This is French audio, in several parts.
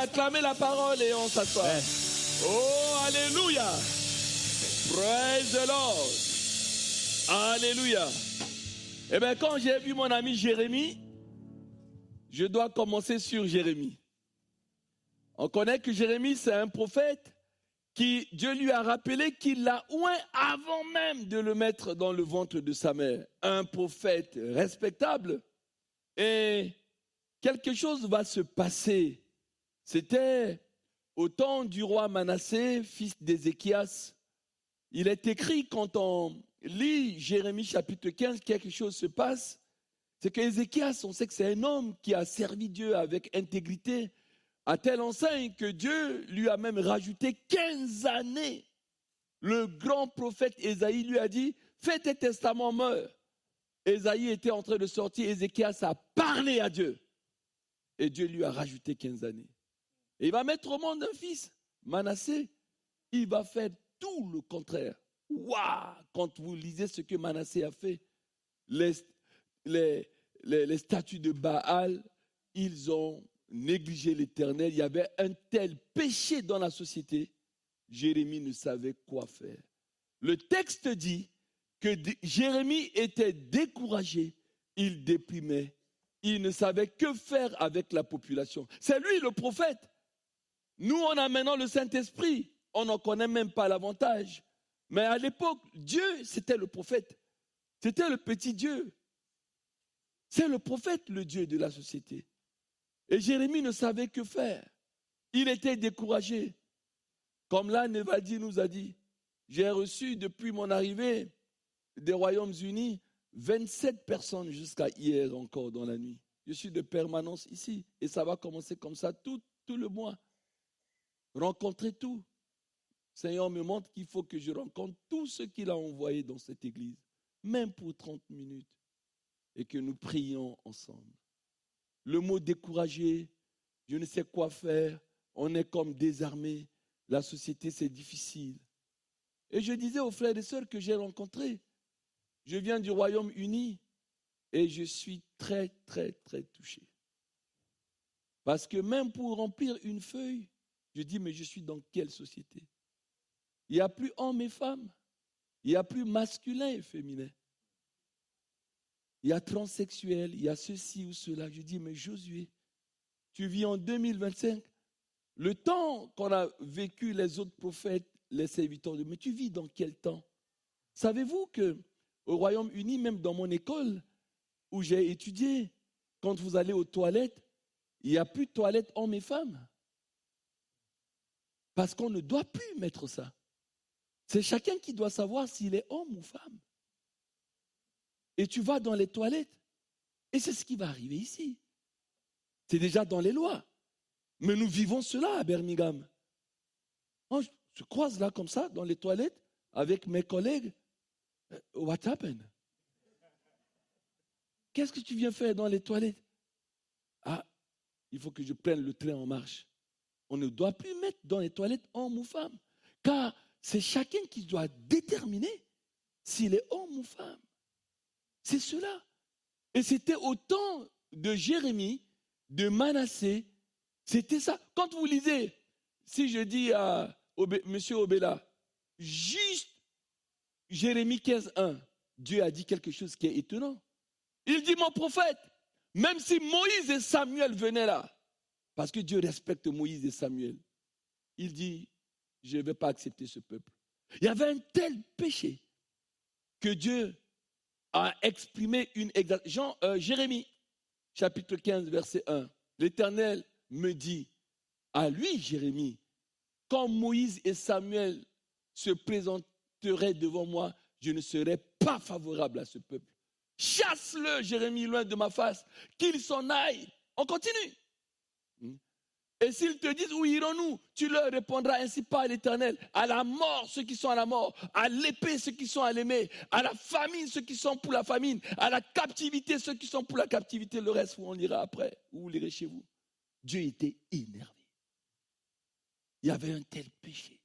acclamer la parole et on s'assoit. Oh, alléluia. Praise the Lord. Alléluia. Eh bien, quand j'ai vu mon ami Jérémie, je dois commencer sur Jérémie. On connaît que Jérémie, c'est un prophète qui, Dieu lui a rappelé qu'il l'a oint avant même de le mettre dans le ventre de sa mère. Un prophète respectable. Et quelque chose va se passer. C'était au temps du roi Manassé, fils d'Ézéchias. Il est écrit, quand on lit Jérémie chapitre 15, quelque chose se passe. C'est qu'Ézéchias, on sait que c'est un homme qui a servi Dieu avec intégrité, à telle enseigne que Dieu lui a même rajouté 15 années. Le grand prophète Ésaïe lui a dit, fais tes testaments, meurs. Ésaïe était en train de sortir, Ézéchias a parlé à Dieu. Et Dieu lui a rajouté 15 années. Et il va mettre au monde un fils, Manassé. Il va faire tout le contraire. Waouh! Quand vous lisez ce que Manassé a fait, les statues de Baal, ils ont négligé l'Éternel. Il y avait un tel péché dans la société. Jérémie ne savait quoi faire. Le texte dit que Jérémie était découragé, il déprimait, il ne savait que faire avec la population. C'est lui le prophète. Nous, on a maintenant le Saint-Esprit. On n'en connaît même pas l'avantage. Mais à l'époque, Dieu, c'était le prophète. C'était le petit Dieu. C'est le prophète, le Dieu de la société. Et Jérémie ne savait que faire. Il était découragé. Comme là, Nevadi nous a dit, j'ai reçu depuis mon arrivée des Royaumes-Unis 27 personnes jusqu'à hier encore dans la nuit. Je suis de permanence ici et ça va commencer comme ça tout le mois. Rencontrer tout. Le Seigneur me montre qu'il faut que je rencontre tous ceux qu'il a envoyés dans cette église, même pour 30 minutes, et que nous prions ensemble. Le mot découragé, je ne sais quoi faire, on est comme désarmé, la société c'est difficile. Et je disais aux frères et sœurs que j'ai rencontrés, je viens du Royaume-Uni et je suis très, très, très touché. Parce que même pour remplir une feuille, je dis, mais je suis dans quelle société? Il n'y a plus hommes et femmes. Il n'y a plus masculin et féminin. Il y a transsexuel, il y a ceci ou cela. Je dis, mais Josué, tu vis en 2025. Le temps qu'on a vécu les autres prophètes, les serviteurs de Dieu, mais tu vis dans quel temps? Savez-vous qu'au Royaume-Uni, même dans mon école où j'ai étudié, quand vous allez aux toilettes, il n'y a plus de toilettes hommes et femmes. Parce qu'on ne doit plus mettre ça. C'est chacun qui doit savoir s'il est homme ou femme. Et tu vas dans les toilettes. Et c'est ce qui va arriver ici. C'est déjà dans les lois. Mais nous vivons cela à Birmingham. Je croise là comme ça, dans les toilettes, avec mes collègues. What happened? Qu'est-ce que tu viens faire dans les toilettes? Ah, il faut que je prenne le train en marche. On ne doit plus mettre dans les toilettes homme ou femme. Car c'est chacun qui doit déterminer s'il est homme ou femme. C'est cela. Et c'était au temps de Jérémie, de Manassé, c'était ça. Quand vous lisez, si je dis à M. Obela, juste Jérémie 15:1, Dieu a dit quelque chose qui est étonnant. Il dit, mon prophète, même si Moïse et Samuel venaient là, parce que Dieu respecte Moïse et Samuel, il dit, je ne vais pas accepter ce peuple. Il y avait un tel péché que Dieu a exprimé une Jérémie, chapitre 15, verset 1. L'Éternel me dit, à lui, Jérémie, quand Moïse et Samuel se présenteraient devant moi, je ne serai pas favorable à ce peuple. Chasse-le, Jérémie, loin de ma face, qu'il s'en aille. On continue. Et s'ils te disent où irons-nous, tu leur répondras ainsi par l'Éternel. À la mort, ceux qui sont à la mort. À l'épée, ceux qui sont à l'épée. À la famine, ceux qui sont pour la famine. À la captivité, ceux qui sont pour la captivité. Le reste, où on ira après. Où vous lirez chez vous. Dieu était énervé. Il y avait un tel péché.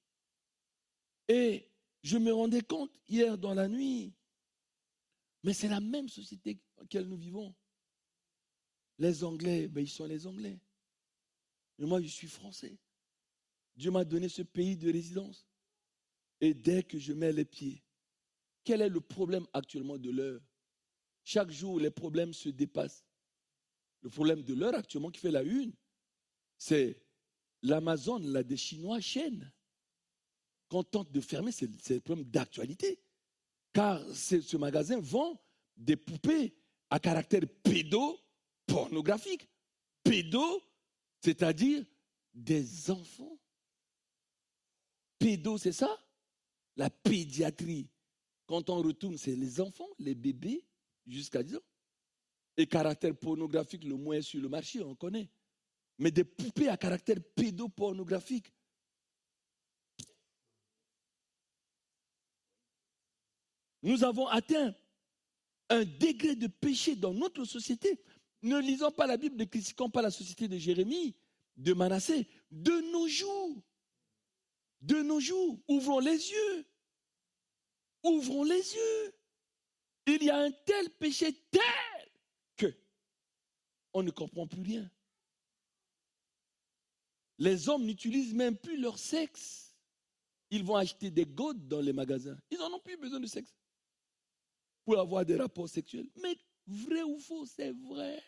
Et je me rendais compte hier dans la nuit. Mais c'est la même société dans laquelle nous vivons. Les Anglais, ben ils sont les Anglais. Mais moi, je suis français. Dieu m'a donné ce pays de résidence. Et dès que je mets les pieds, quel est le problème actuellement de l'heure? Chaque jour, les problèmes se dépassent. Le problème de l'heure actuellement qui fait la une, c'est l'Amazon, là, des Chinois, chaîne. Quand on tente de fermer, c'est le problème d'actualité. Car ce magasin vend des poupées à caractère pédopornographique. Pédo, c'est-à-dire des enfants. Pédo, c'est ça? La pédiatrie. Quand on retourne, c'est les enfants, les bébés, jusqu'à 10 ans. Et caractère pornographique, le moins sur le marché, on connaît. Mais des poupées à caractère pédopornographique. Nous avons atteint un degré de péché dans notre société. Ne lisons pas la Bible, ne critiquons pas la société de Jérémie, de Manassé. De nos jours, ouvrons les yeux. Ouvrons les yeux. Il y a un tel péché tel que on ne comprend plus rien. Les hommes n'utilisent même plus leur sexe. Ils vont acheter des godes dans les magasins. Ils n'en ont plus besoin de sexe pour avoir des rapports sexuels. Mais vrai ou faux, c'est vrai.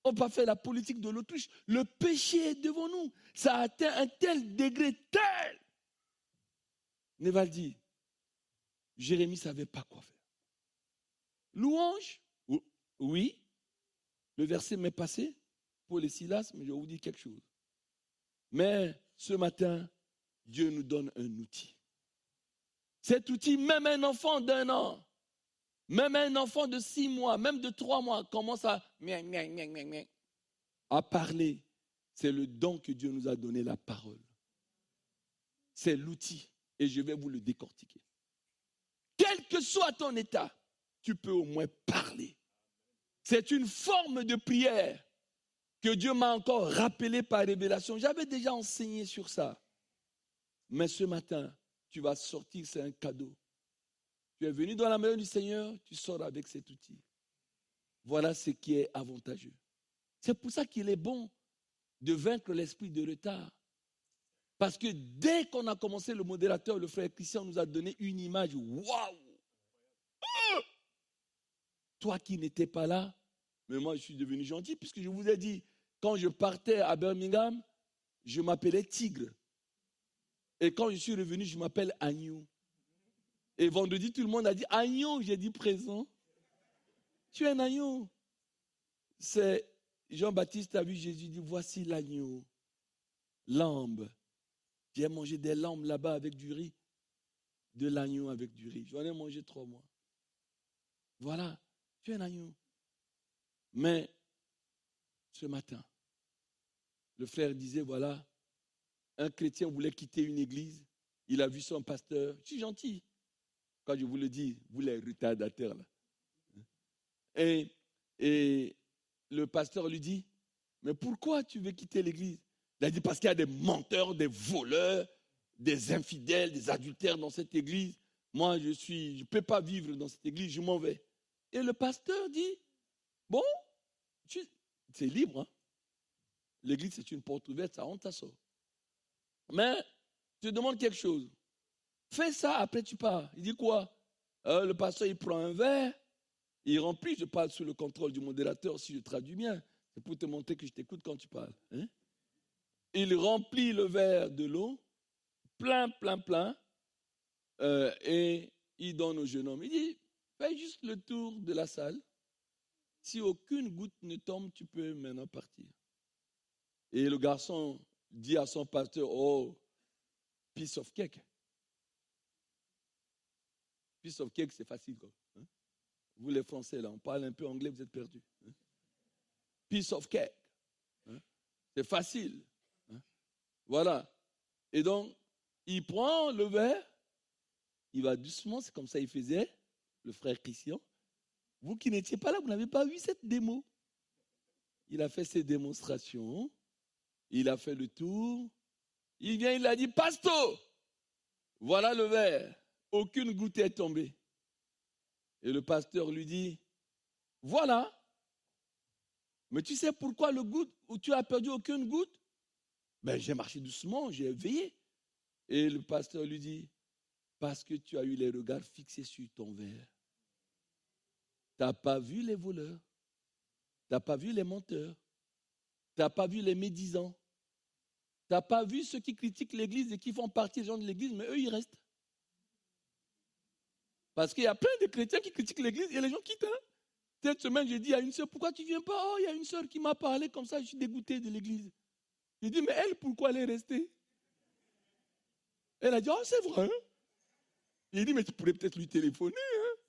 On va faire la politique de l'autruche. Le péché est devant nous. Ça a atteint un tel degré tel. Neval dit, Jérémie ne savait pas quoi faire. Louange, oui. Le verset m'est passé pour les Silas, mais je vais vous dire quelque chose. Mais ce matin, Dieu nous donne un outil. Cet outil, même un enfant d'1 an, même un enfant de 6 mois, même de 3 mois, commence à parler. C'est le don que Dieu nous a donné, la parole. C'est l'outil. Et je vais vous le décortiquer. Quel que soit ton état, tu peux au moins parler. C'est une forme de prière que Dieu m'a encore rappelé par révélation. J'avais déjà enseigné sur ça. Mais ce matin, tu vas sortir, c'est un cadeau. Tu es venu dans la maison du Seigneur, tu sors avec cet outil. Voilà ce qui est avantageux. C'est pour ça qu'il est bon de vaincre l'esprit de retard. Parce que dès qu'on a commencé, le modérateur, le frère Christian, nous a donné une image. Waouh! Toi qui n'étais pas là, mais moi je suis devenu gentil, puisque je vous ai dit, quand je partais à Birmingham, je m'appelais Tigre. Et quand je suis revenu, je m'appelle Agneau. Et vendredi, tout le monde a dit Agneau, j'ai dit présent. Tu es un agneau. C'est Jean-Baptiste a vu Jésus dit voici l'agneau, lambe. J'ai mangé des lambes là-bas avec du riz, de l'agneau avec du riz. J'en ai mangé 3 mois. Voilà, tu es un agneau. Mais ce matin, le frère disait voilà, un chrétien voulait quitter une église, il a vu son pasteur. Je suis gentil. Quand je vous le dis, vous les retardataires là. Et le pasteur lui dit, mais pourquoi tu veux quitter l'église? Il a dit, parce qu'il y a des menteurs, des voleurs, des infidèles, des adultères dans cette église. Moi, je ne peux pas vivre dans cette église, je m'en vais. Et le pasteur dit, bon, c'est libre. Hein? L'église, c'est une porte ouverte, ça rentre, ça sort. Mais, je te demande quelque chose. Fais ça, après tu pars. Il dit quoi? Le pasteur, il prend un verre, il remplit, je parle sous le contrôle du modérateur, si je traduis bien. C'est pour te montrer que je t'écoute quand tu parles. Hein? Il remplit le verre de l'eau, plein, et il donne au jeune homme. Il dit, fais juste le tour de la salle. Si aucune goutte ne tombe, tu peux maintenant partir. Et le garçon dit à son pasteur, oh, piece of cake. Piece of cake, c'est facile, quoi. Hein? Vous les Français, là, on parle un peu anglais, vous êtes perdus. Hein? Piece of cake. Hein? C'est facile. Hein? Voilà. Et donc, il prend le verre, il va doucement, c'est comme ça il faisait, le frère Christian. Vous qui n'étiez pas là, vous n'avez pas vu cette démo. Il a fait ses démonstrations, il a fait le tour, il vient, il a dit, Pasto, voilà le verre, aucune goutte est tombée. Et le pasteur lui dit, voilà, Mais tu sais pourquoi le goutte, où tu as perdu aucune goutte? Ben, j'ai marché doucement, j'ai veillé. Et le pasteur lui dit, parce que tu as eu les regards fixés sur ton verre. Tu n'as pas vu les voleurs. Tu n'as pas vu les menteurs. Tu n'as pas vu les médisants. Tu n'as pas vu ceux qui critiquent l'église et qui font partie des gens de l'église, mais eux, ils restent. Parce qu'il y a plein de chrétiens qui critiquent l'église et les gens quittent. Hein? Cette semaine, j'ai dit à une sœur, pourquoi tu ne viens pas? Oh, il y a une sœur qui m'a parlé comme ça, je suis dégoûté de l'église. J'ai dit, mais elle, pourquoi elle est restée? Elle a dit, oh, c'est vrai. J'ai dit, mais tu pourrais peut-être lui téléphoner. Hein?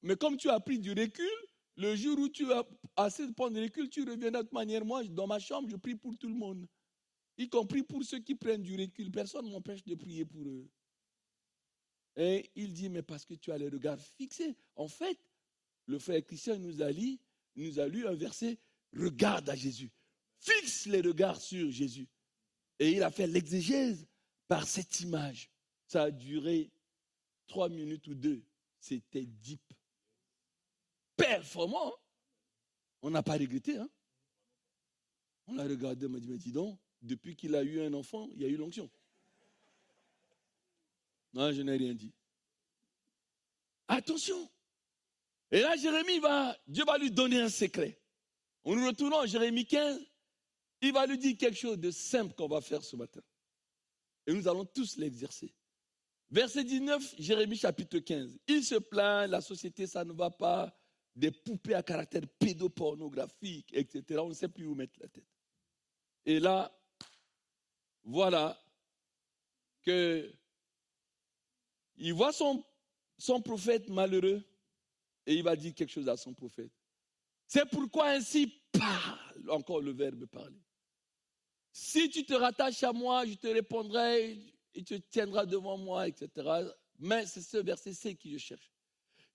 Mais comme tu as pris du recul, le jour où tu as assez de prendre du recul, tu reviens de toute manière. Moi, dans ma chambre, je prie pour tout le monde. Y compris pour ceux qui prennent du recul. Personne ne m'empêche de prier pour eux. Et il dit, mais parce que tu as les regards fixés. En fait, le frère Christian nous a lu un verset, regarde à Jésus. Fixe les regards sur Jésus. Et il a fait l'exégèse par cette image. Ça a duré 3 minutes ou 2. C'était deep. Performant. Hein? On n'a pas regretté. Hein? On l'a regardé, on m'a dit, mais dis donc, depuis qu'il a eu un enfant, il y a eu l'onction. Non, je n'ai rien dit. Attention. Et là, Jérémie Dieu va lui donner un secret. En nous retournant à Jérémie 15, il va lui dire quelque chose de simple qu'on va faire ce matin. Et nous allons tous l'exercer. Verset 19, Jérémie chapitre 15. Il se plaint, la société, ça ne va pas, des poupées à caractère pédopornographique, etc. On ne sait plus où mettre la tête. Et là, voilà que il voit son prophète malheureux et il va dire quelque chose à son prophète. C'est pourquoi ainsi parle, encore le verbe parler. Si tu te rattaches à moi, je te répondrai et tu te tiendras devant moi, etc. Mais c'est ce verset-ci que je cherche.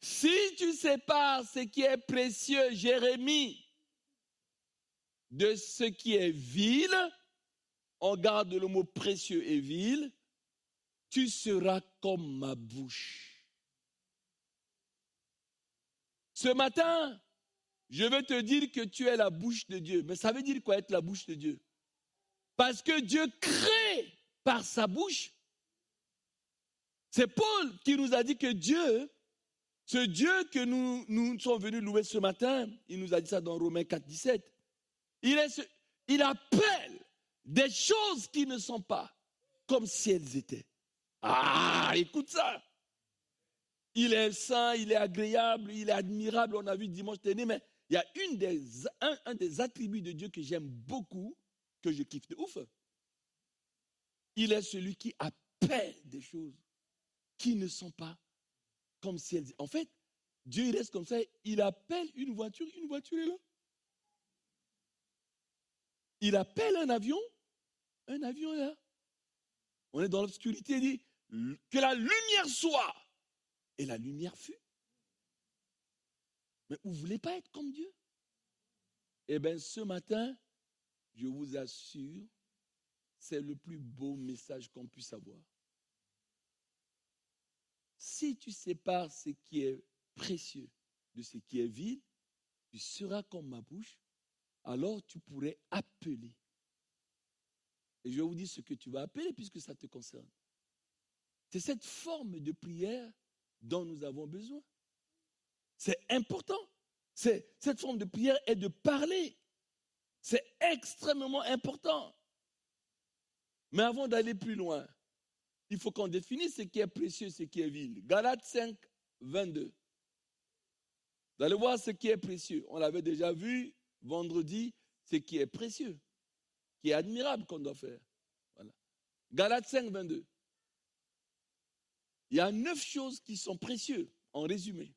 Si tu sépares ce qui est précieux, Jérémie, de ce qui est vil, on garde le mot précieux et vil, tu seras comme ma bouche. Ce matin, je veux te dire que tu es la bouche de Dieu. Mais ça veut dire quoi être la bouche de Dieu? Parce que Dieu crée par sa bouche. C'est Paul qui nous a dit que Dieu, ce Dieu que nous sommes venus louer ce matin, il nous a dit ça dans Romains 4, 17, il appelle des choses qui ne sont pas comme si elles étaient. Ah, écoute ça. Il est saint, il est agréable, il est admirable, on a vu dimanche dernier, mais il y a un des attributs de Dieu que j'aime beaucoup, que je kiffe de ouf. Il est celui qui appelle des choses qui ne sont pas comme si elles... En fait, Dieu il reste comme ça, il appelle une voiture est là. Il appelle un avion est là. On est dans l'obscurité, il dit que la lumière soit. Et la lumière fut. Mais vous ne voulez pas être comme Dieu? Eh bien, ce matin, je vous assure, c'est le plus beau message qu'on puisse avoir. Si tu sépares ce qui est précieux de ce qui est vil, tu seras comme ma bouche, alors tu pourrais appeler. Et je vais vous dire ce que tu vas appeler puisque ça te concerne. C'est cette forme de prière dont nous avons besoin. C'est important. Cette forme de prière est de parler. C'est extrêmement important. Mais avant d'aller plus loin, il faut qu'on définisse ce qui est précieux, ce qui est vil. Galates 5, 22. Vous allez voir ce qui est précieux. On l'avait déjà vu vendredi, ce qui est précieux, qui est admirable qu'on doit faire. Voilà. Galates 5, 22. Il y a 9 choses qui sont précieuses, en résumé.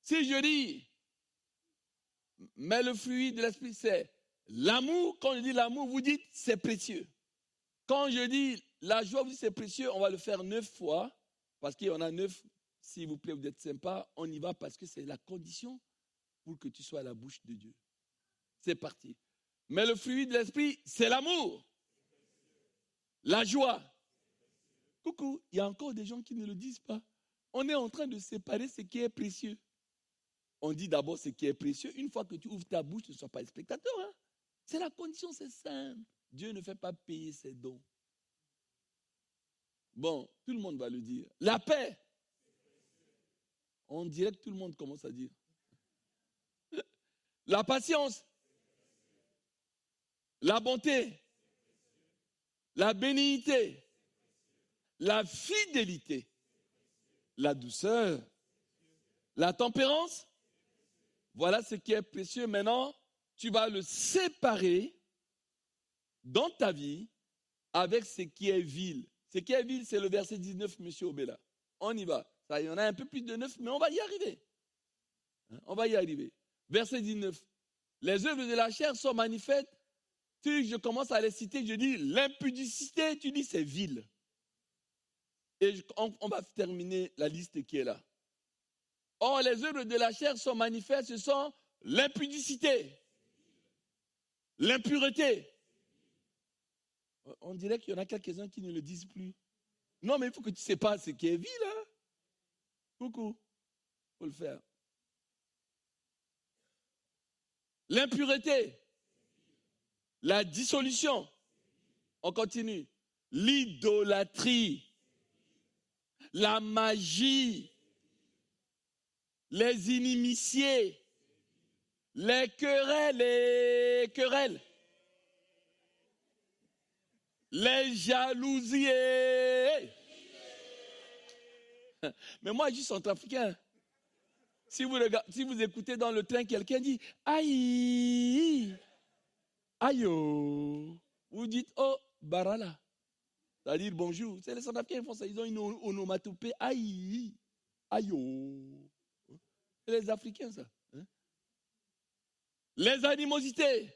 Si je dis, mais le fruit de l'esprit, c'est l'amour. Quand je dis l'amour, vous dites c'est précieux. Quand je dis la joie, vous dites c'est précieux, on va le faire 9 fois, parce qu'il y en a 9. S'il vous plaît, vous êtes sympa, on y va parce que c'est la condition pour que tu sois à la bouche de Dieu. C'est parti. Mais le fruit de l'esprit, c'est l'amour, la joie. Coucou, il y a encore des gens qui ne le disent pas. On est en train de séparer ce qui est précieux. on dit d'abord ce qui est précieux. Une fois que tu ouvres ta bouche, ne sois pas spectateur. Hein. C'est la condition, c'est simple. Dieu ne fait pas payer ses dons. Bon, tout le monde va le dire. La paix. On dirait que tout le monde commence à dire. La patience. La bonté. La bénignité. La fidélité. La douceur. La tempérance. Voilà ce qui est précieux. Maintenant, tu vas le séparer dans ta vie avec ce qui est vil. Ce qui est vil, c'est le verset 19, monsieur Obela. On y va. Ça, il y en a un peu plus de 9, mais on va y arriver. On va y arriver. Verset 19. Les œuvres de la chair sont manifestes. Je commence à les citer, je dis l'impudicité, tu dis c'est vil. Et on va terminer la liste qui est là. Or, les œuvres de la chair sont manifestes, ce sont l'impudicité, l'impureté. On dirait qu'il y en a quelques-uns qui ne le disent plus. Non, mais il faut que tu sépares ce qui est vil. Hein? Coucou, il faut le faire. L'impureté, la dissolution. On continue. L'idolâtrie, la magie, les inimitiés, les querelles, les jalousies. Mais moi, je suis centrafricain. Si vous écoutez dans le train, quelqu'un dit « Aïe, aïe, oh », vous dites « Oh, barala ». C'est-à-dire bonjour. C'est les centrafricains qui font ça. Ils ont une onomatopée « Aïe, aïe, oh ». C'est les Africains, ça. Hein? Les animosités,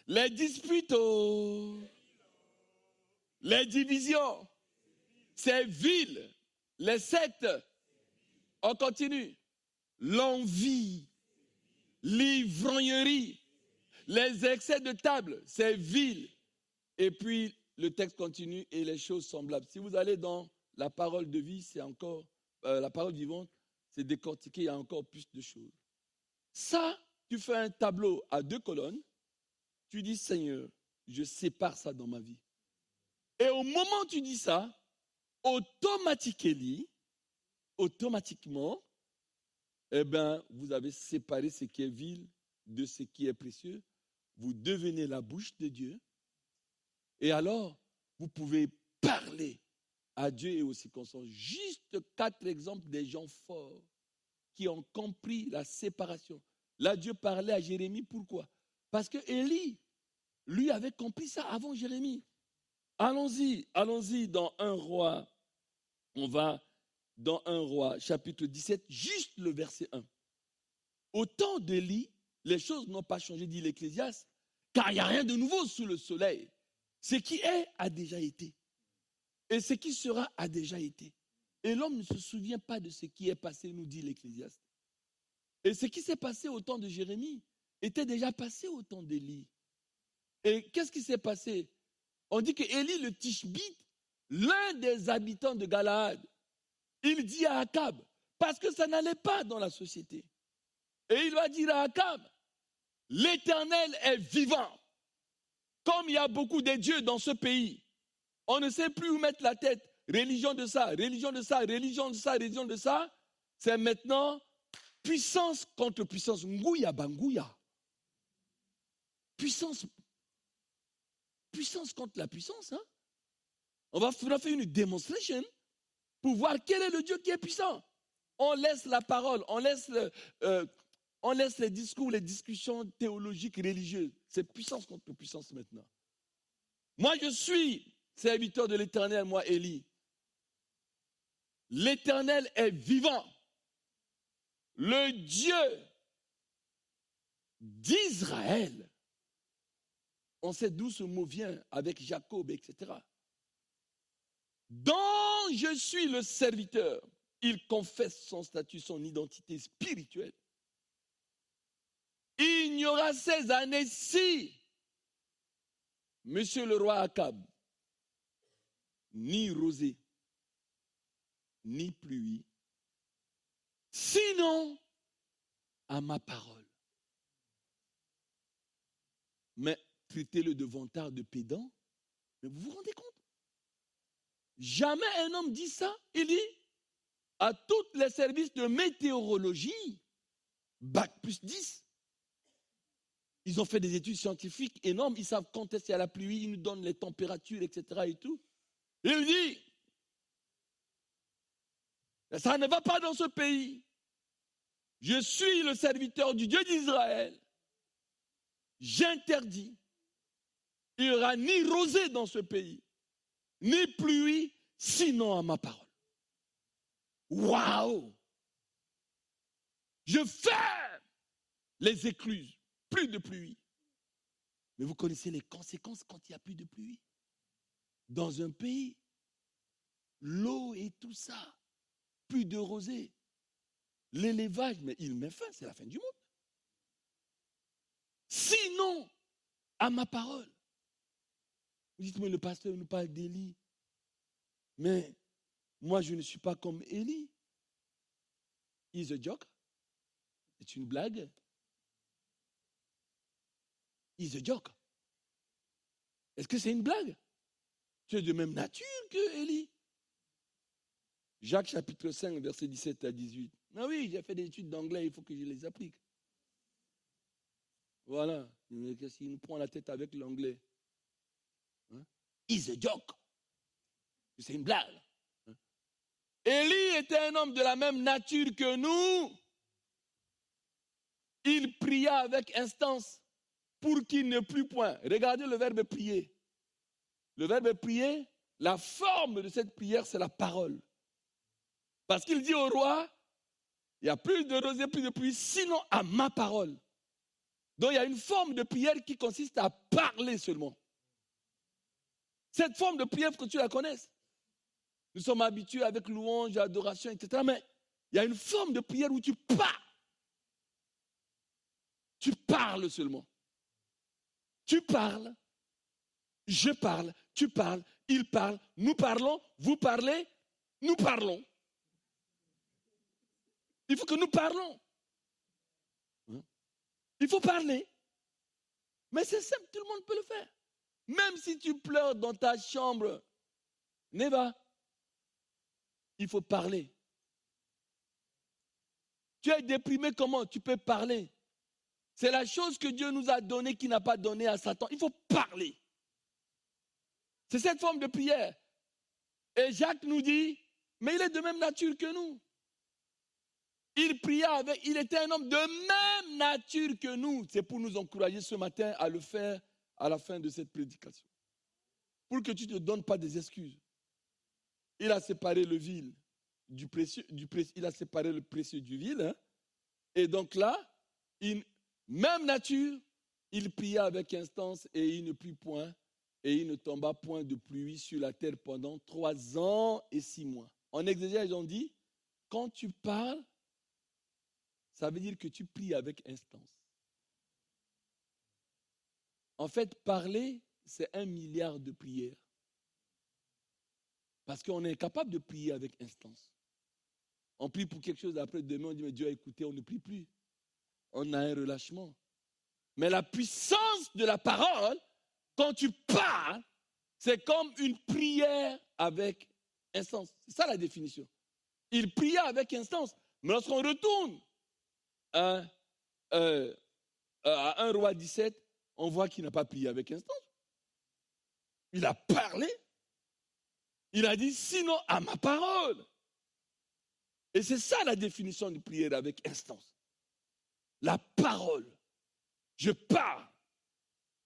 les disputes, les divisions, c'est vil. Les sectes, on continue. L'envie, l'ivrognerie, les excès de table, c'est vil. Et puis, le texte continue et les choses semblables. Si vous allez dans la parole de vie, c'est encore, la parole vivante, c'est décortiqué, il y a encore plus de choses. Ça, tu fais un tableau à 2 colonnes, tu dis, Seigneur, je sépare ça dans ma vie. Et au moment où tu dis ça, automatiquement, eh bien, vous avez séparé ce qui est vil de ce qui est précieux. Vous devenez la bouche de Dieu. Et alors, vous pouvez parler à Dieu et aux circonstances. Juste 4 exemples des gens forts qui ont compris la séparation. Là, Dieu parlait à Jérémie. Pourquoi? Parce que Élie, lui, avait compris ça avant Jérémie. Allons-y dans 1 Roi. On va dans 1 Roi, chapitre 17, juste le verset 1. Au temps d'Élie, les choses n'ont pas changé, dit l'Ecclésiaste, car il n'y a rien de nouveau sous le soleil. Ce qui est a déjà été. Et ce qui sera a déjà été. Et l'homme ne se souvient pas de ce qui est passé, nous dit l'Ecclésiaste. Et ce qui s'est passé au temps de Jérémie était déjà passé au temps d'Élie. Et qu'est-ce qui s'est passé? On dit que Élie le Tishbite, l'un des habitants de Galaad, il dit à Akab, parce que ça n'allait pas dans la société. Et il va dire à Akab, l'Éternel est vivant. Comme il y a beaucoup de dieux dans ce pays, on ne sait plus où mettre la tête. Religion de ça, religion de ça, religion de ça, religion de ça. C'est maintenant puissance contre puissance. Ngouya bangouya. Puissance contre la puissance. Hein? On va faire une démonstration pour voir quel est le Dieu qui est puissant. On laisse la parole, on laisse les discours, les discussions théologiques, religieuses. C'est puissance contre puissance maintenant. Moi, je suis serviteur de l'Éternel, moi, Élie. L'Éternel est vivant. Le Dieu d'Israël. On sait d'où ce mot vient avec Jacob, etc. Dont je suis le serviteur. Il confesse son statut, son identité spirituelle. Il n'y aura ces années-ci, monsieur le roi Akab, ni rosée, ni pluie. Sinon, à ma parole. Mais traitez-le de vantard, de pédant. Mais vous vous rendez compte? Jamais un homme dit ça. Il dit à tous les services de météorologie, bac plus 10. Ils ont fait des études scientifiques énormes. Ils savent quand est-ce qu'il y a la pluie. Ils nous donnent les températures, etc. et tout. Il dit, ça ne va pas dans ce pays. Je suis le serviteur du Dieu d'Israël. J'interdis. Il n'y aura ni rosée dans ce pays, ni pluie, sinon à ma parole. Waouh! Je ferme les écluses, plus de pluie. Mais vous connaissez les conséquences quand il n'y a plus de pluie. Dans un pays, l'eau et tout ça, plus de rosée, l'élevage, mais il met fin, c'est la fin du monde. Sinon, à ma parole. Vous dites, mais le pasteur nous parle d'Élie. Mais moi, je ne suis pas comme Élie. He's a joke. C'est une blague. He's a joke. Est-ce que c'est une blague? Tu es de même nature que Élie. Jacques chapitre 5, verset 17 à 18. Ah oui, j'ai fait des études d'anglais, il faut que je les applique. Voilà. Qu'est-ce qu'il nous prend la tête avec l'anglais? Hein? He's a joke. C'est une blague. Hein? Élie était un homme de la même nature que nous. Il pria avec instance pour qu'il ne plût point. Regardez le verbe prier. Le verbe prier, la forme de cette prière, c'est la parole. Parce qu'il dit au roi, il n'y a plus de rosée, plus de pluie, sinon à ma parole. Donc il y a une forme de prière qui consiste à parler seulement. Cette forme de prière, il faut que tu la connaisses. Nous sommes habitués avec louange, adoration, etc. Mais il y a une forme de prière où tu parles. Tu parles seulement. Tu parles, je parle, tu parles, il parle, nous parlons, vous parlez, nous parlons. Il faut que nous parlons. Il faut parler. Mais c'est simple, tout le monde peut le faire. Même si tu pleures dans ta chambre, Neva, il faut parler. Tu es déprimé comment? Tu peux parler. C'est la chose que Dieu nous a donnée qu'il n'a pas donnée à Satan. Il faut parler. C'est cette forme de prière. Et Jacques nous dit, mais il est de même nature que nous. Il pria avec, il était un homme de même nature que nous. C'est pour nous encourager ce matin à le faire à la fin de cette prédication. Pour que tu ne te donnes pas des excuses. Il a séparé le vil du précieux, il a séparé le précieux du vil. Hein? Et donc là, même nature, il pria avec instance et il ne plut point. Et il ne tomba point de pluie sur la terre pendant 3 ans et 6 mois. En exégèse, on dit, quand tu parles, ça veut dire que tu pries avec instance. En fait, parler, c'est 1 milliard de prières. Parce qu'on est incapable de prier avec instance. On prie pour quelque chose, après demain on dit, mais Dieu a écouté, on ne prie plus. On a un relâchement. Mais la puissance de la parole, quand tu parles, c'est comme une prière avec instance. C'est ça la définition. Il pria avec instance. Mais lorsqu'on retourne à 1 Roi 17, on voit qu'il n'a pas prié avec instance. Il a parlé. Il a dit, sinon à ma parole. Et c'est ça la définition de prière avec instance. La parole. Je parle.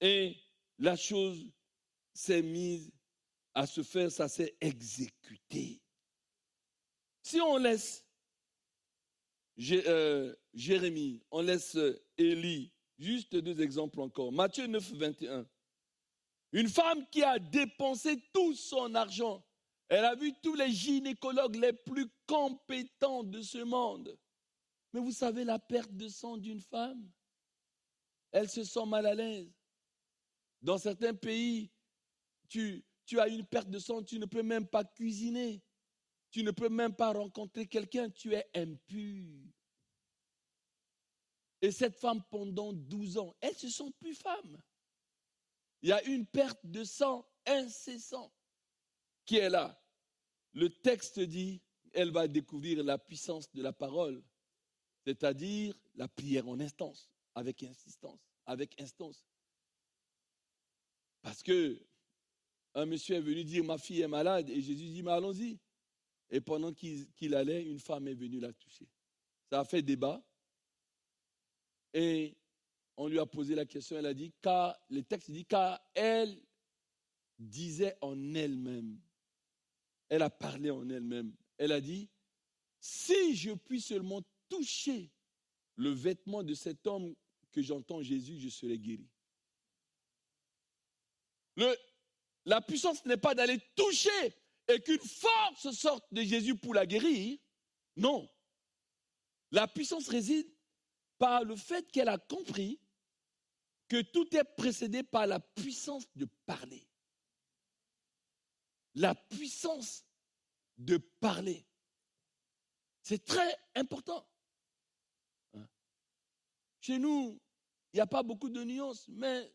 Et la chose s'est mise à se faire, ça s'est exécuté. Si on laisse Jérémie, on laisse Élie, juste 2 exemples encore. Matthieu 9, 21. Une femme qui a dépensé tout son argent. Elle a vu tous les gynécologues les plus compétents de ce monde. Mais vous savez la perte de sang d'une femme? Elle se sent mal à l'aise. Dans certains pays, tu as une perte de sang, tu ne peux même pas cuisiner. Tu ne peux même pas rencontrer quelqu'un, tu es impur. Et cette femme, pendant 12 ans, elle ne se sent plus femme. Il y a une perte de sang incessante qui est là. Le texte dit, elle va découvrir la puissance de la parole, c'est-à-dire la prière en instance, avec insistance, avec instance. Parce que un monsieur est venu dire, ma fille est malade, et Jésus dit, mais allons-y. Et pendant qu'il allait, une femme est venue la toucher. Ça a fait débat. Et on lui a posé la question, elle a dit, car, le texte dit, car elle disait en elle-même, elle a parlé en elle-même, elle a dit, si je puis seulement toucher le vêtement de cet homme que j'entends Jésus, je serai guéri. La puissance n'est pas d'aller toucher et qu'une force sorte de Jésus pour la guérir. Non. La puissance réside par le fait qu'elle a compris que tout est précédé par la puissance de parler. La puissance de parler. C'est très important. Chez nous, il n'y a pas beaucoup de nuances, mais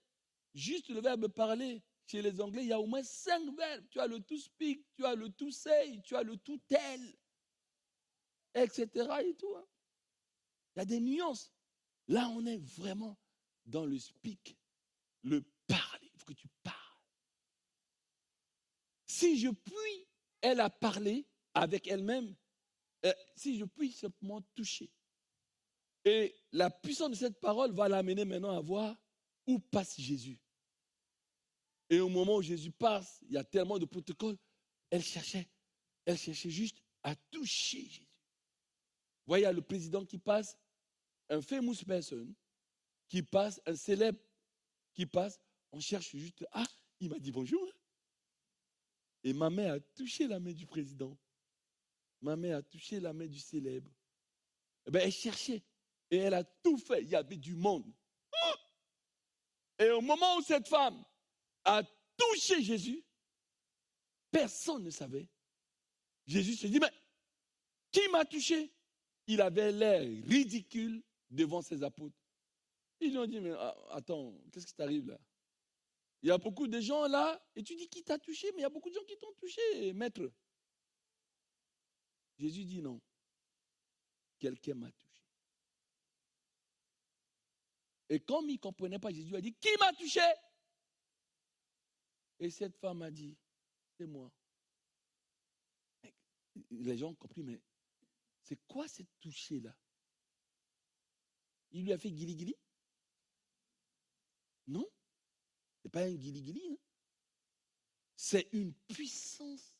juste le verbe parler, chez les Anglais, il y a au moins 5 verbes. Tu as le to speak, tu as le to say, tu as le to tell, etc. et tout. Il y a des nuances. Là, on est vraiment dans le speak, le parler. Il faut que tu parles. Si je puis, elle a parlé avec elle-même, si je puis simplement toucher. Et la puissance de cette parole va l'amener maintenant à voir où passe Jésus. Et au moment où Jésus passe, il y a tellement de protocoles, elle cherchait juste à toucher Jésus. Vous voyez, il y a le président qui passe, un famous person qui passe, un célèbre qui passe, on cherche juste, ah, il m'a dit bonjour. Et ma main a touché la main du président. Ma main a touché la main du célèbre. Eh bien, elle cherchait. Et elle a tout fait. Il y avait du monde. Et au moment où cette femme a touché Jésus, personne ne savait. Jésus se dit, mais qui m'a touché? Il avait l'air ridicule devant ses apôtres. Ils lui ont dit, mais attends, qu'est-ce qui t'arrive là? Il y a beaucoup de gens là, et tu dis qui t'a touché, mais il y a beaucoup de gens qui t'ont touché, maître. Jésus dit non. Quelqu'un m'a touché. Et comme il ne comprenait pas, Jésus a dit, qui m'a touché? Et cette femme a dit, c'est moi. Les gens ont compris, mais c'est quoi cette toucher-là? Il lui a fait guili-guili? Non, ce n'est pas un guili-guili. Hein. C'est une puissance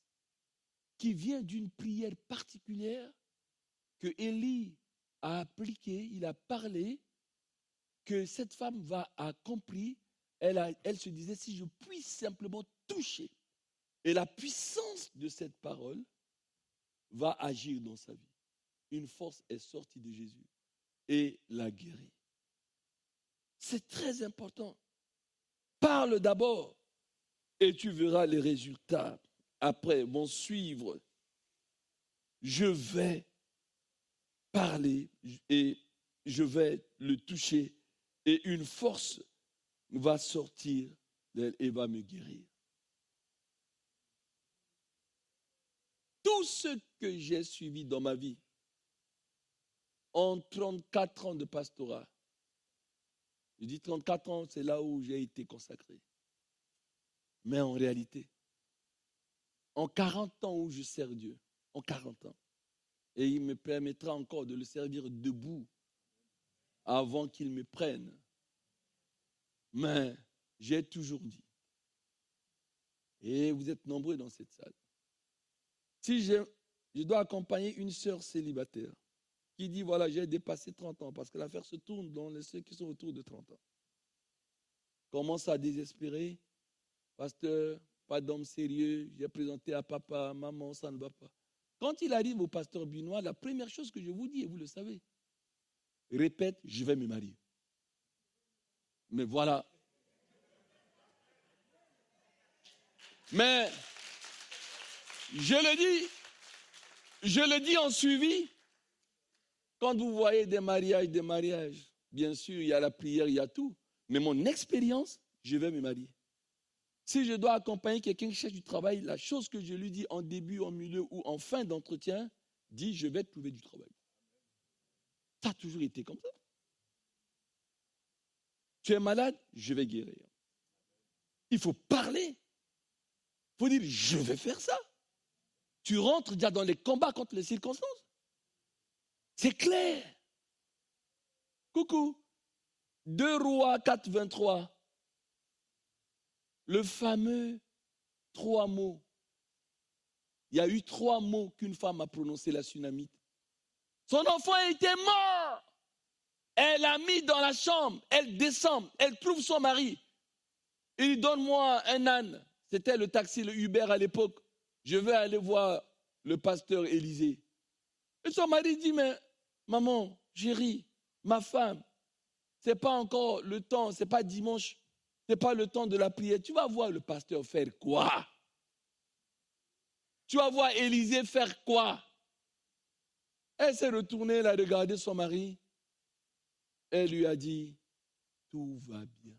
qui vient d'une prière particulière que Élie a appliquée, il a parlé, que cette femme a compris. Elle se disait, si je puis simplement toucher. Et la puissance de cette parole va agir dans sa vie. Une force est sortie de Jésus et l'a guéri. C'est très important. Parle d'abord et tu verras les résultats. Après vont suivre. Je vais parler et je vais le toucher et une force va sortir d'elle et va me guérir. Tout ce que j'ai suivi dans ma vie, en 34 ans de pastorat, je dis 34 ans, c'est là où j'ai été consacré. Mais en réalité, en 40 ans où je sers Dieu, en 40 ans, et il me permettra encore de le servir debout avant qu'il me prenne. Mais j'ai toujours dit, et vous êtes nombreux dans cette salle, si je dois accompagner une sœur célibataire qui dit, voilà, j'ai dépassé 30 ans, parce que l'affaire se tourne dans ceux qui sont autour de 30 ans, commence à désespérer, pasteur, pas d'homme sérieux, j'ai présenté à papa, à maman, ça ne va pas. Quand il arrive au pasteur Binois, la première chose que je vous dis, et vous le savez, répète, je vais me marier. Mais voilà. Mais je le dis en suivi, quand vous voyez des mariages, bien sûr, il y a la prière, il y a tout. Mais mon expérience, je vais me marier. Si je dois accompagner quelqu'un qui cherche du travail, la chose que je lui dis en début, en milieu ou en fin d'entretien, dit je vais te trouver du travail. Ça a toujours été comme ça. Tu es malade, je vais guérir. Il faut parler. Il faut dire je vais faire ça. Tu rentres déjà dans les combats contre les circonstances. C'est clair. Coucou. 2 Rois 4, 23. Le fameux 3 mots. Il y a eu 3 mots qu'une femme a prononcés, la Sunamite. Son enfant était mort. Elle l'a mis dans la chambre. Elle descend. Elle trouve son mari. Il dit, donne-moi un âne. C'était le taxi, le Uber à l'époque. Je vais aller voir le pasteur Élisée. Et son mari dit, mais maman, chérie, ma femme, c'est pas encore le temps, c'est pas dimanche, c'est pas le temps de la prière. Tu vas voir le pasteur faire quoi? Tu vas voir Élisée faire quoi? Elle s'est retournée, elle a regardé son mari. Elle lui a dit, tout va bien.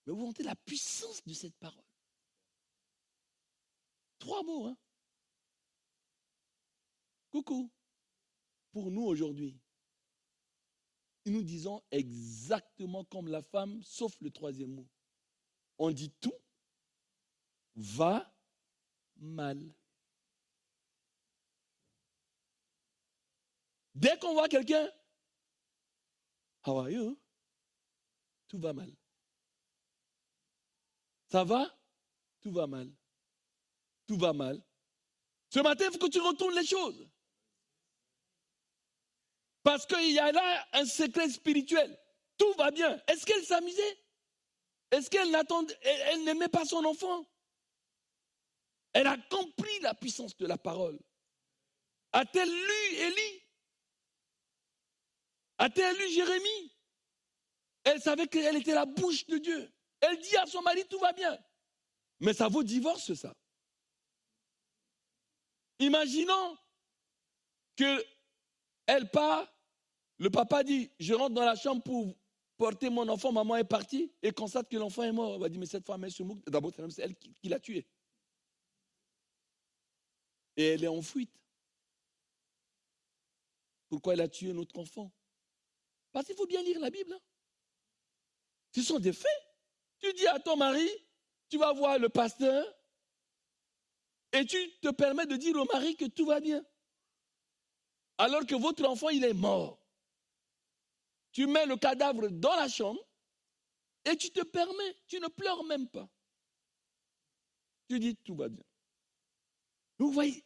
Mais vous sentez la puissance de cette parole. 3 mots, hein? Coucou. Pour nous aujourd'hui, nous disons exactement comme la femme, sauf le 3e mot. On dit tout va mal. Dès qu'on voit quelqu'un, how are you? Tout va mal. Ça va? Tout va mal. Tout va mal. Ce matin, il faut que tu retournes les choses. Parce qu'il y a là un secret spirituel. Tout va bien. Est-ce qu'elle s'amusait? Est-ce qu'elle elle n'aimait pas son enfant? Elle a compris la puissance de la parole. A-t-elle lu Élie? A-t-elle lu Jérémie? Elle savait qu'elle était la bouche de Dieu. Elle dit à son mari, tout va bien. Mais ça vaut divorce, ça. Imaginons qu'elle part, le papa dit, je rentre dans la chambre pour porter mon enfant, maman est partie, et constate que l'enfant est mort. Elle va dire, mais cette femme, elle se moque. D'abord, c'est elle qui l'a tué. Et elle est en fuite. Pourquoi elle a tué notre enfant? Parce qu'il faut bien lire la Bible. Hein. Ce sont des faits. Tu dis à ton mari, tu vas voir le pasteur, et tu te permets de dire au mari que tout va bien. Alors que votre enfant, il est mort. Tu mets le cadavre dans la chambre, et tu te permets, tu ne pleures même pas. Tu dis tout va bien. Vous voyez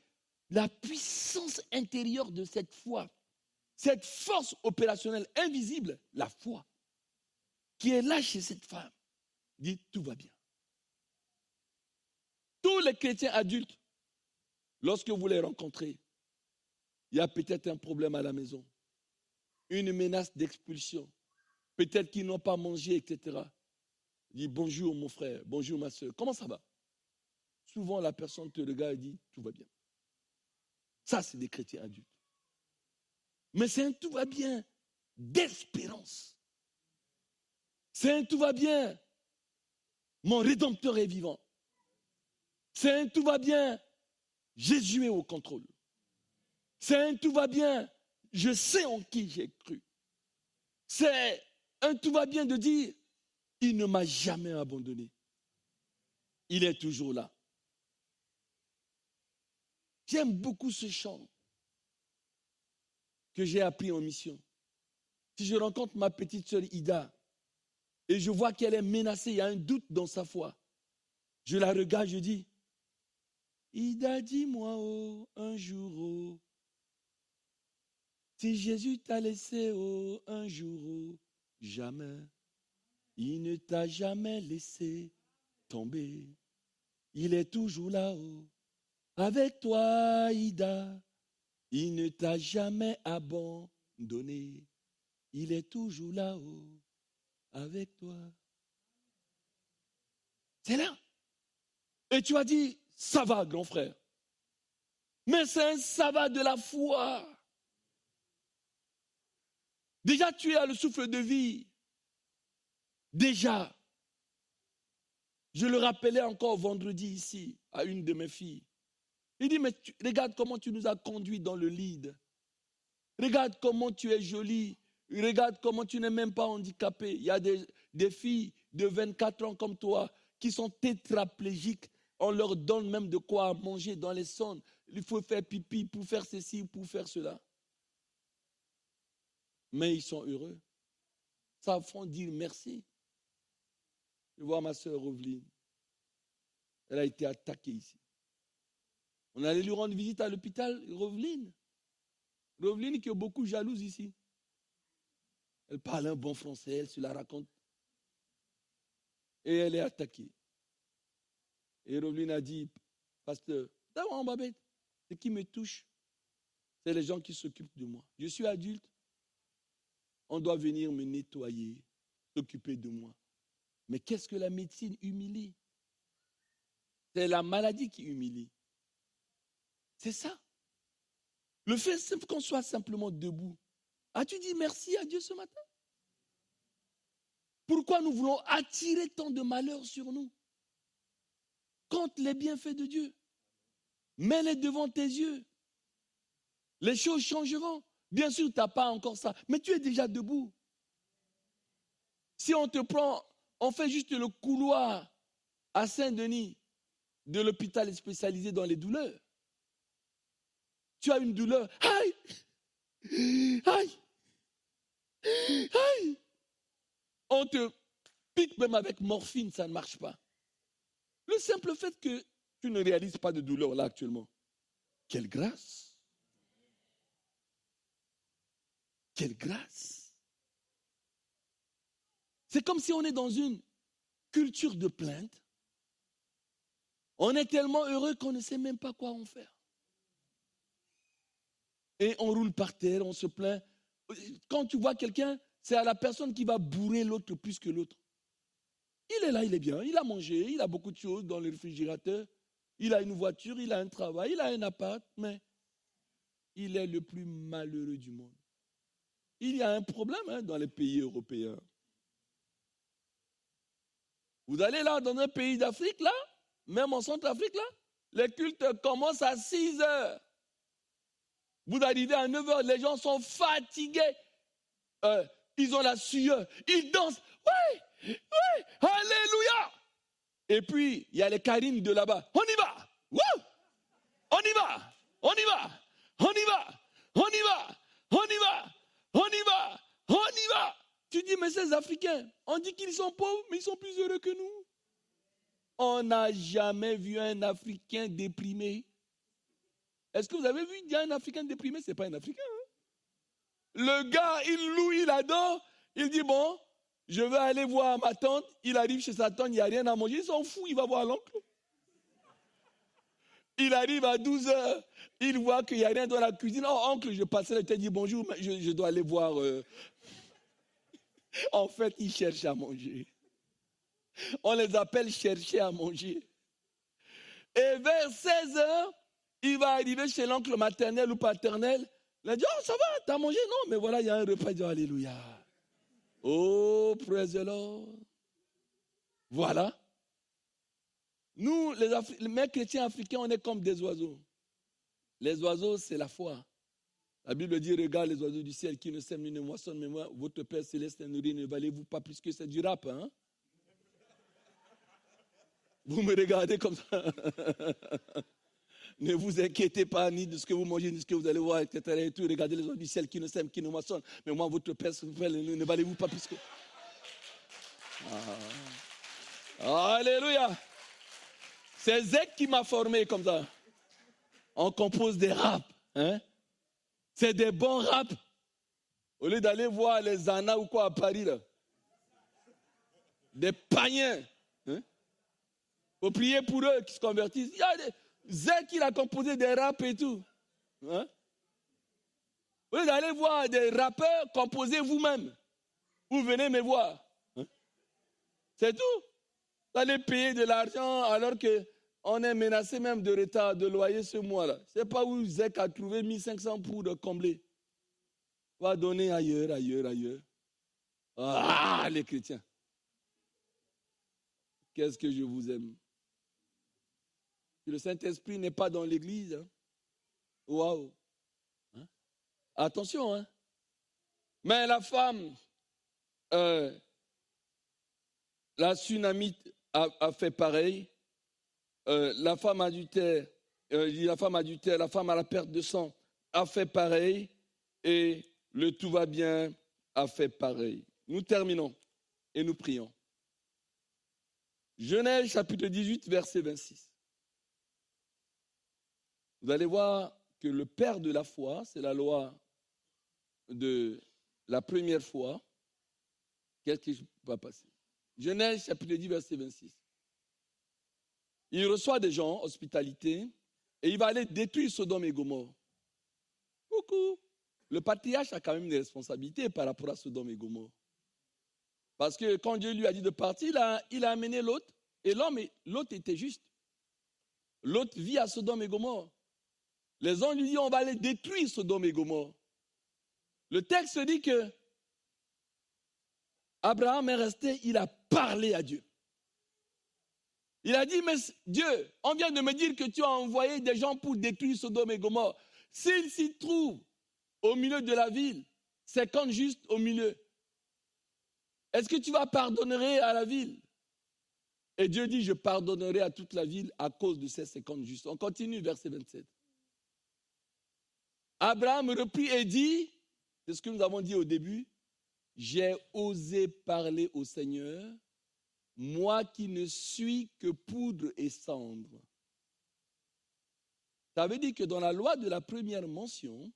la puissance intérieure de cette foi, cette force opérationnelle invisible, la foi, qui est là chez cette femme, dit tout va bien. Tous les chrétiens adultes, lorsque vous les rencontrez, il y a peut-être un problème à la maison, une menace d'expulsion, peut-être qu'ils n'ont pas mangé, etc. Dit bonjour mon frère, bonjour ma soeur, comment ça va? Souvent la personne te regarde et dit tout va bien. Ça, c'est des chrétiens adultes. Mais c'est un tout va bien d'espérance. C'est un tout va bien. Mon Rédempteur est vivant. C'est un tout va bien. Jésus est au contrôle. C'est un tout va bien. Je sais en qui j'ai cru. C'est un tout va bien de dire, il ne m'a jamais abandonné. Il est toujours là. J'aime beaucoup ce chant que j'ai appris en mission. Si je rencontre ma petite sœur Ida et je vois qu'elle est menacée, il y a un doute dans sa foi, je la regarde, je dis, Ida, dis-moi un jour, si Jésus t'a laissé un jour, jamais, il ne t'a jamais laissé tomber. Il est toujours là-haut. Avec toi, Ida, il ne t'a jamais abandonné. Il est toujours là-haut, avec toi. C'est là. Et tu as dit, ça va, grand frère. Mais c'est un ça va de la foi. Déjà, tu as le souffle de vie. Déjà. Je le rappelais encore vendredi ici à une de mes filles. Il dit, mais regarde comment tu nous as conduits dans le lead. Regarde comment tu es jolie. Regarde comment tu n'es même pas handicapée. Il y a des filles de 24 ans comme toi qui sont tétraplégiques. On leur donne même de quoi manger dans les sondes. Il faut faire pipi pour faire ceci, pour faire cela. Mais ils sont heureux. Ça font dire merci. Je vois ma soeur Roveline. Elle a été attaquée ici. On allait lui rendre visite à l'hôpital, Roveline. Roveline qui est beaucoup jalouse ici. Elle parle un bon français, elle se la raconte. Et elle est attaquée. Et Roveline a dit, pasteur, d'abord ma bête, ce qui me touche, c'est les gens qui s'occupent de moi. Je suis adulte, on doit venir me nettoyer, s'occuper de moi. Mais qu'est-ce que la médecine humilie? C'est la maladie qui humilie. C'est ça. Le fait qu'on soit simplement debout. As-tu dit merci à Dieu ce matin? Pourquoi nous voulons attirer tant de malheur sur nous? Compte les bienfaits de Dieu. Mets-les devant tes yeux. Les choses changeront. Bien sûr, tu n'as pas encore ça, mais tu es déjà debout. Si on te prend, on fait juste le couloir à Saint-Denis de l'hôpital spécialisé dans les douleurs. Tu as une douleur. Aïe! Aïe! Aïe! On te pique même avec morphine, ça ne marche pas. Le simple fait que tu ne réalises pas de douleur là actuellement. Quelle grâce! Quelle grâce! C'est comme si on est dans une culture de plainte. On est tellement heureux qu'on ne sait même pas quoi en faire. Et on roule par terre, on se plaint. Quand tu vois quelqu'un, c'est à la personne qui va bourrer l'autre plus que l'autre. Il est là, il est bien, il a mangé, il a beaucoup de choses dans le réfrigérateur, il a une voiture, il a un travail, il a un appart, mais il est le plus malheureux du monde. Il y a un problème dans les pays européens. Vous allez là dans un pays d'Afrique, là, même en Centrafrique, là, les cultes commencent à 6 heures. Vous arrivez à 9 heures, les gens sont fatigués. Ils ont la sueur, ils dansent. Oui, oui, alléluia. Et puis, il y a les Karim de là-bas. On y va. Wouh! On y va. On y va. On y va. On y va. On y va. On y va. On y va. Tu dis, mais ces Africains, on dit qu'ils sont pauvres, mais ils sont plus heureux que nous. On n'a jamais vu un Africain déprimé. Est-ce que vous avez vu, il y a un Africain déprimé? Ce n'est pas un Africain. Hein? Le gars, il loue, il adore. Il dit, bon, je vais aller voir ma tante. Il arrive chez sa tante, il n'y a rien à manger. Il s'en fout, il va voir l'oncle. Il arrive à 12 heures. Il voit qu'il n'y a rien dans la cuisine. Oh, oncle, je passais, il t'a dit bonjour, mais je dois aller voir. En fait, il cherche à manger. On les appelle chercher à manger. Et vers 16 heures, il va arriver chez l'oncle maternel ou paternel. Il a dit, oh, ça va, t'as mangé? Non, mais voilà, il y a un repas. Il dit, alléluia. Oh, praise the Lord. Voilà. Nous, les chrétiens africains, on est comme des oiseaux. Les oiseaux, c'est la foi. La Bible dit, regarde les oiseaux du ciel qui ne sèment ni ne moissonnent, mais moi, votre Père céleste nourrit, ne valez-vous pas plus que c'est du rap, hein? Vous me regardez comme ça. Ne vous inquiétez pas ni de ce que vous mangez, ni de ce que vous allez voir, etc. Et tout. Regardez les oiseaux du ciel qui ne sèment, qui ne moissonnent. Mais moi, votre Père, ne valez-vous pas plus que... Alléluia. C'est Zek qui m'a formé comme ça. On compose des raps. Hein? C'est des bons raps. Au lieu d'aller voir les Anna ou quoi à Paris, là. Des païens. Hein? Faut prier pour eux qui se convertissent. Il y a Zek, il a composé des raps et tout. Hein? Au lieu d'aller voir des rappeurs, composez vous-même. Vous venez me voir. Hein? C'est tout. Vous allez payer de l'argent alors qu'on est menacé même de retard de loyer ce mois-là. Je ne sais pas où Zek a trouvé 1500 pour combler. Va donner ailleurs. Ah, les chrétiens. Qu'est-ce que je vous aime. Le Saint-Esprit n'est pas dans l'église. Hein? Waouh. Hein? Attention, hein. Mais la femme, la Sunamite a fait pareil. La femme adultère, la femme à la perte de sang a fait pareil. Et le tout va bien a fait pareil. Nous terminons et nous prions. Genèse chapitre 18, verset 26. Vous allez voir que le père de la foi, c'est la loi de la première foi. Qu'est-ce qui va passer? Genèse chapitre 10, verset 26. Il reçoit des gens, hospitalité, et il va aller détruire Sodome et Gomorrhe. Coucou. Le patriarche a quand même des responsabilités par rapport à Sodome et Gomorrhe. Parce que quand Dieu lui a dit de partir, il a amené Lot, et Lot était juste. Lot vit à Sodome et Gomorrhe. Les gens lui disent, on va aller détruire Sodome et Gomorrhe. Le texte dit que Abraham est resté, il a parlé à Dieu. Il a dit, mais Dieu, on vient de me dire que tu as envoyé des gens pour détruire Sodome et Gomorrhe. S'ils s'y trouvent au milieu de la ville, 50 justes au milieu, est-ce que tu vas pardonner à la ville? Et Dieu dit, je pardonnerai à toute la ville à cause de ces 50 justes. On continue, verset 27. Abraham reprit et dit, c'est ce que nous avons dit au début, j'ai osé parler au Seigneur, moi qui ne suis que poudre et cendre. Ça veut dire que dans la loi de la première mention,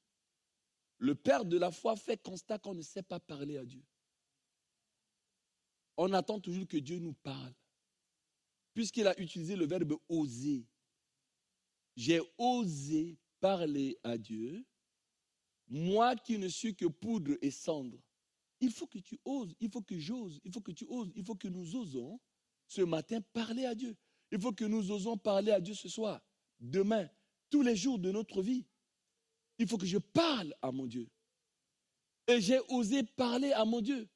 le père de la foi fait constat qu'on ne sait pas parler à Dieu. On attend toujours que Dieu nous parle. Puisqu'il a utilisé le verbe oser. J'ai osé parler à Dieu, moi qui ne suis que poudre et cendre. Il faut que tu oses, il faut que j'ose, il faut que tu oses, il faut que nous osons ce matin parler à Dieu. Il faut que nous osons parler à Dieu ce soir, demain, tous les jours de notre vie. Il faut que je parle à mon Dieu. Et j'ai osé parler à mon Dieu.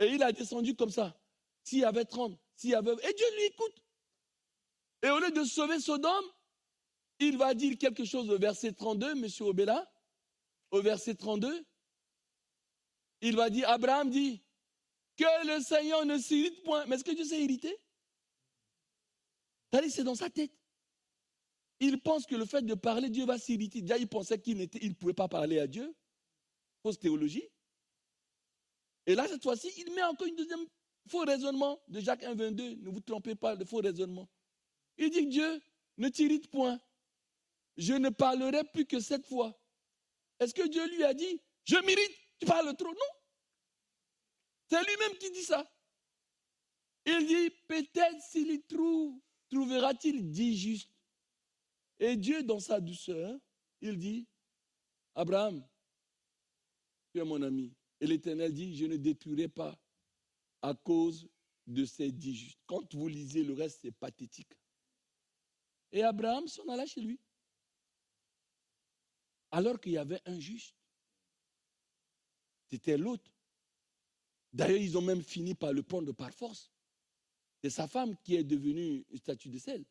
Et il a descendu comme ça. S'il y avait 30, s'il y avait... Et Dieu lui écoute. Et au lieu de sauver Sodome, il va dire quelque chose au verset 32, M. Obela. Au verset 32, il va dire, Abraham dit, que le Seigneur ne s'irrite point. Mais est-ce que Dieu s'est irrité? C'est dans sa tête. Il pense que le fait de parler, Dieu va s'irriter. Déjà, il pensait qu'il ne pouvait pas parler à Dieu. Fausse théologie. Et là, cette fois-ci, il met encore une deuxième faux raisonnement de Jacques 1, 22. Ne vous trompez pas de faux raisonnement. Il dit, Dieu, ne t'irrite point. Je ne parlerai plus que cette fois. Est-ce que Dieu lui a dit, je m'irrite, tu parles trop? Non. C'est lui-même qui dit ça. Il dit, peut-être s'il y trouvera-t-il 10 justes. Et Dieu, dans sa douceur, il dit, Abraham, tu es mon ami. Et l'Éternel dit, je ne détruirai pas à cause de ces 10 justes. Quand vous lisez le reste, c'est pathétique. Et Abraham s'en alla chez lui. Alors qu'il y avait un juste. C'était l'autre. D'ailleurs, ils ont même fini par le prendre par force. C'est sa femme qui est devenue une statue de sel,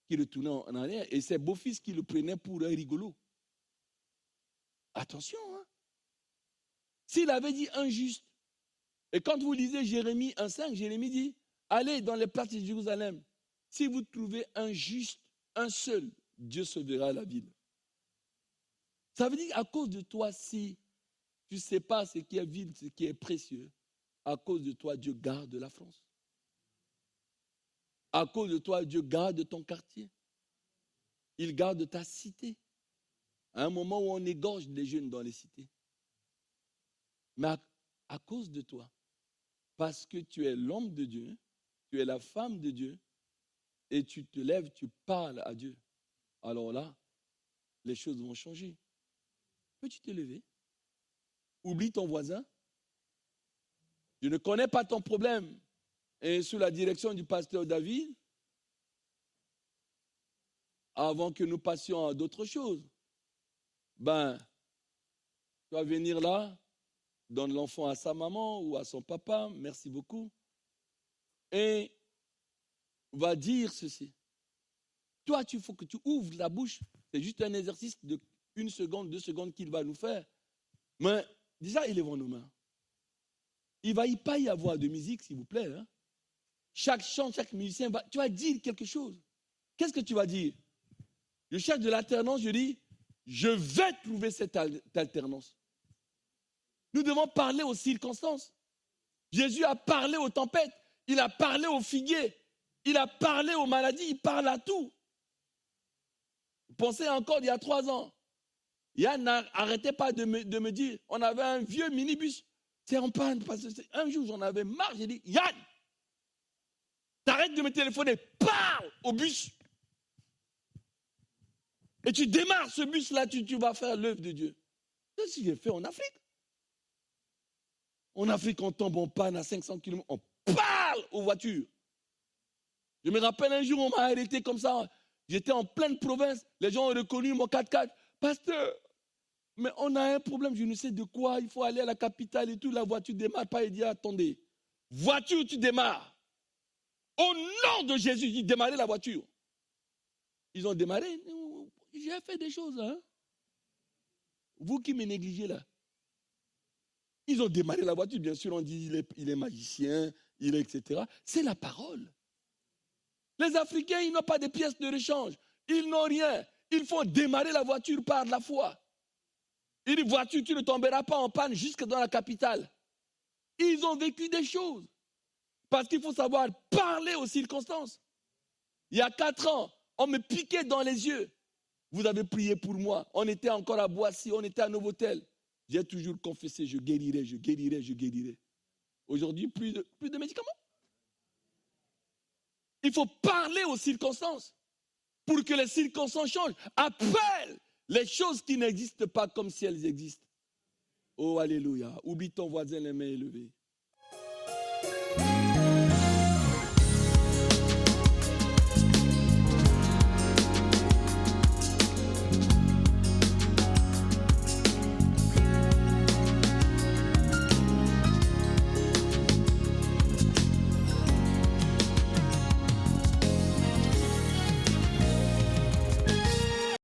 qui retournait en arrière. Et ses beaux-fils qui le prenaient pour un rigolo. Attention, hein. S'il avait dit un juste, et quand vous lisez Jérémie 1,5, Jérémie dit, allez dans les places de Jérusalem. Si vous trouvez un juste, un seul, Dieu sauvera la ville. Ça veut dire qu'à cause de toi, si tu ne sais pas ce qui est vil, ce qui est précieux, à cause de toi, Dieu garde la France. À cause de toi, Dieu garde ton quartier. Il garde ta cité. À un moment où on égorge les jeunes dans les cités. Mais à cause de toi, parce que tu es l'homme de Dieu, tu es la femme de Dieu, et tu te lèves, tu parles à Dieu. Alors là, les choses vont changer. Peux-tu te lever? Oublie ton voisin. Je ne connais pas ton problème. Et sous la direction du pasteur David, avant que nous passions à d'autres choses, tu vas venir là, donne l'enfant à sa maman ou à son papa, merci beaucoup, et va dire ceci. Toi, il faut que tu ouvres la bouche. C'est juste un exercice de 1 seconde, 2 secondes qu'il va nous faire. Mais déjà, élevons nos mains. Il ne va pas y avoir de musique, s'il vous plaît. Hein? Chaque chant, chaque musicien, tu vas dire quelque chose. Qu'est-ce que tu vas dire? Je cherche de l'alternance, je dis, je vais trouver cette alternance. Nous devons parler aux circonstances. Jésus a parlé aux tempêtes, il a parlé aux figuiers, il a parlé aux maladies, il parle à tout. Pensez encore il y a 3 ans. Yann n'arrêtait pas de me dire, on avait un vieux minibus, c'est en panne. Un jour, j'en avais marre, j'ai dit, Yann, t'arrêtes de me téléphoner, parle au bus. Et tu démarres ce bus-là, tu vas faire l'œuvre de Dieu. C'est ce que j'ai fait en Afrique. En Afrique, on tombe en panne à 500 km, on parle aux voitures. Je me rappelle un jour, on m'a arrêté comme ça. J'étais en pleine province, les gens ont reconnu mon 4x4. Pasteur, mais on a un problème, je ne sais de quoi, il faut aller à la capitale et tout, la voiture ne démarre pas. Il dit, attendez, voiture, tu démarres. Au nom de Jésus, il démarrait la voiture. Ils ont démarré. J'ai fait des choses, hein. Vous qui me négligez là. Ils ont démarré la voiture, bien sûr, on dit il est magicien, il est etc. C'est la parole. Les Africains, ils n'ont pas de pièces de rechange. Ils n'ont rien. Il faut démarrer la voiture par la foi. Il dit, voiture, tu ne tomberas pas en panne jusque dans la capitale. Ils ont vécu des choses. Parce qu'il faut savoir parler aux circonstances. Il y a 4 ans, on me piquait dans les yeux. Vous avez prié pour moi. On était encore à Boissy, on était à Novotel. J'ai toujours confessé, je guérirai, je guérirai, je guérirai. Aujourd'hui, plus de médicaments. Il faut parler aux circonstances pour que les circonstances changent. Appelle les choses qui n'existent pas comme si elles existent. Oh, alléluia. Oublie ton voisin les mains élevées.